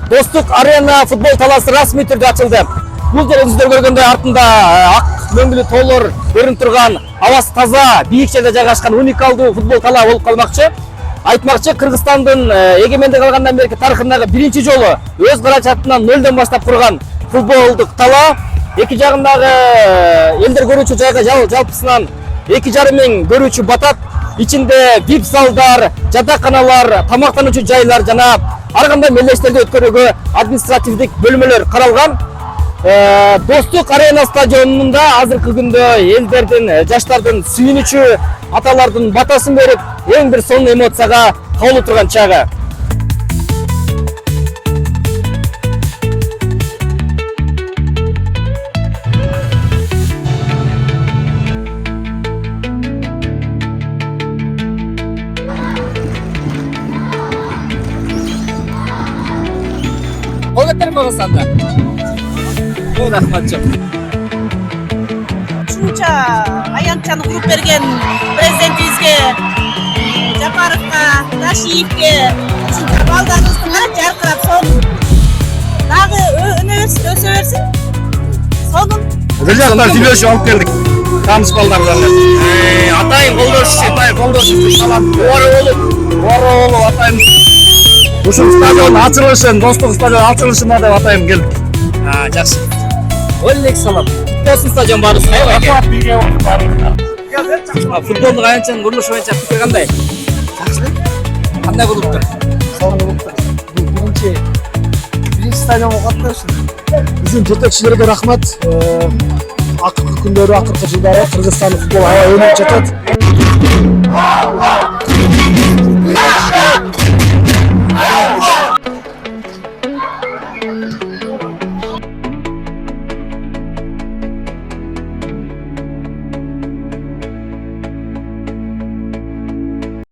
Достук арена футбол талаасы расмий түрдө ачылды. Бул жер өзүңүздөр көргөндөй артында ак мөңгүлүү тоолор көрүнүп турган, абасы таза, бийик жерде жайгашкан уникалдуу футбол талаа болуп калмакчы. Айтмакчы, Кыргызстандын эгемендик алгандан берки тарыхындагы биринчи жолу өз каражатынан нөлдөн баштап курган футболдук талаа. Эки жагындагы элдер көрүүчү жайга жалпысынан 2,5 миң көрүүчү батат. İçinde VIP залдар, жатаканалар, тамактануучу жайлар жана ар кандай мелдештерди өткөрүүгө административдик бөлмөлөр каралган. Достук арена стадионунда азыркы күндө элдердин, жаштардын сүйүнүчү, аталардын батасын берип, эң бир сонун эмоцияга кабылып турган чагы. Koygatlar mı Kırgızstan'da? O rahmatçım. Şunca ayançanı kurup bergen prezidentimizge, Japarovga, Tashievga, şunca baldarımыздың жарқырап сонун. Дагы өне берсин, өсө берсин. Сонун. Бир жактан сүйлөшүп алып келдик. Тамыз балдардан. Атайын колдош. Салам. Ора болуп атайын. Ушул стадион ачылышын, Достук стадион ачылышына деп атайын келдик. Жакшы. Олег салам. Достук стадион баарыбыз кайбы? Футболдук аянтчанын курулушу боюнча пикир кандай? Жакшы. Кандай болуп тур? Сонун болуп тур. Биринчи стадионго катташты. Биздин жетекчилерге рахмат. Акыркы күндөрү, акыркы жылдары Кыргызстандын футбол аябай өнүгүп жатат.